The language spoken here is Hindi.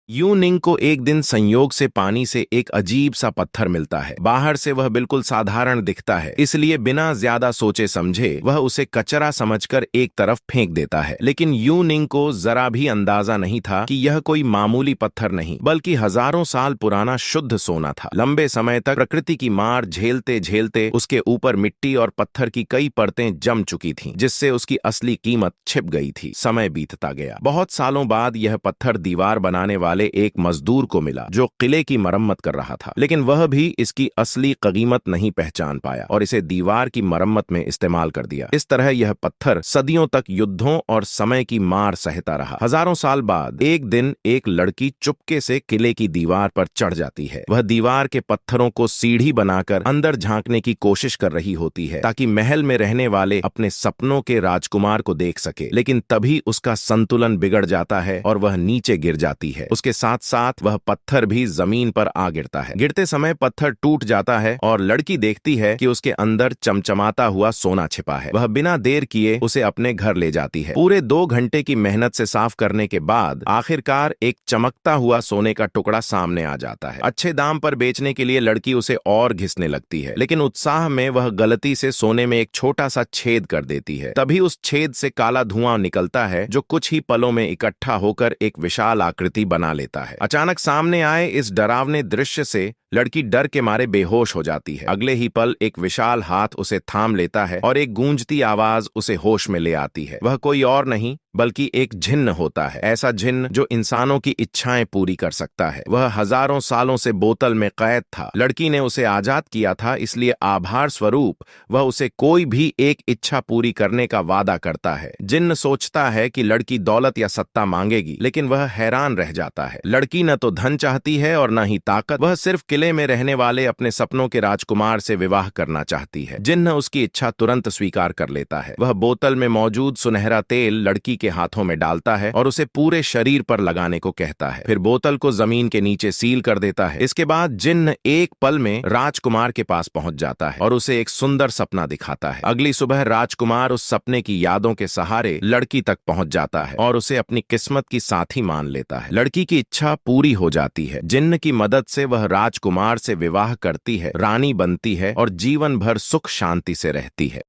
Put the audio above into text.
यू निंग को एक दिन संयोग से पानी से एक अजीब सा पत्थर मिलता है। बाहर से वह बिल्कुल साधारण दिखता है, इसलिए बिना ज्यादा सोचे समझे वह उसे कचरा समझकर एक तरफ फेंक देता है। लेकिन यू निंग को जरा भी अंदाजा नहीं था कि यह कोई मामूली पत्थर नहीं बल्कि हजारों साल पुराना शुद्ध सोना था। लंबे समय तक प्रकृति की मार झेलते झेलते उसके ऊपर मिट्टी और पत्थर की कई परतें जम चुकी थीं, जिससे उसकी असली कीमत छिप गई थी। समय बीतता गया। बहुत सालों बाद यह पत्थर दीवार बनाने वाले एक मजदूर को मिला जो किले की मरम्मत कर रहा था, लेकिन वह भी इसकी असली कीमत नहीं पहचान पाया और इसे दीवार की मरम्मत में इस्तेमाल कर दिया। इस तरह यह पत्थर सदियों तक युद्धों और समय की मार सहता रहा। हजारों साल बाद एक दिन एक लड़की चुपके से किले की दीवार पर चढ़ जाती है। वह दीवार के पत्थरों को सीढ़ी बनाकर अंदर झांकने की कोशिश कर रही होती है ताकि महल में रहने वाले अपने सपनों के राजकुमार को देख सके, लेकिन तभी उसका संतुलन बिगड़ जाता है और वह नीचे गिर जाती है। उसके साथ साथ वह पत्थर भी जमीन पर आ गिरता है। गिरते समय पत्थर टूट जाता है और लड़की देखती है कि उसके अंदर चमचमाता हुआ सोना छिपा है। वह बिना देर किए उसे अपने घर ले जाती है। पूरे 2 घंटे की मेहनत से साफ करने के बाद आखिरकार एक चमकता हुआ सोने का टुकड़ा सामने आ जाता है। अच्छे दाम पर बेचने के लिए लड़की उसे और घिसने लगती है, लेकिन उत्साह में वह गलती से सोने में एक छोटा सा छेद कर देती है। तभी उस छेद से काला धुआं निकलता है जो कुछ ही पलों में इकट्ठा होकर एक विशाल आकृति बना लेता है। अचानक सामने आए इस डरावने दृश्य से लड़की डर के मारे बेहोश हो जाती है। अगले ही पल एक विशाल हाथ उसे थाम लेता है और एक गूंजती आवाज उसे होश में ले आती है। वह कोई और नहीं बल्कि एक जिन्न होता है, ऐसा जिन्न जो इंसानों की इच्छाएं पूरी कर सकता है। वह हजारों सालों से बोतल में कैद था। लड़की ने उसे आजाद किया था, इसलिए आभार स्वरूप वह उसे कोई भी एक इच्छा पूरी करने का वादा करता है। जिन्न सोचता है कि लड़की दौलत या सत्ता मांगेगी, लेकिन वह हैरान रह जाता है। लड़की न तो धन चाहती है और न ही ताकत। वह सिर्फ किले में रहने वाले अपने सपनों के राजकुमार से विवाह करना चाहती है। जिन्न उसकी इच्छा तुरंत स्वीकार कर लेता है। वह बोतल में मौजूद सुनहरा तेल लड़की के हाथों में डालता है और उसे पूरे शरीर पर लगाने को कहता है। फिर बोतल को जमीन के नीचे सील कर देता है। इसके बाद जिन्न एक पल में राजकुमार के पास पहुंच जाता है और उसे एक सुंदर सपना दिखाता है। अगली सुबह राजकुमार उस सपने की यादों के सहारे लड़की तक पहुंच जाता है और उसे अपनी किस्मत की साथी मान लेता है। लड़की की इच्छा पूरी हो जाती है। जिन्न की मदद से वह राजकुमार से विवाह करती है, रानी बनती है और जीवन भर सुख शांति से रहती है।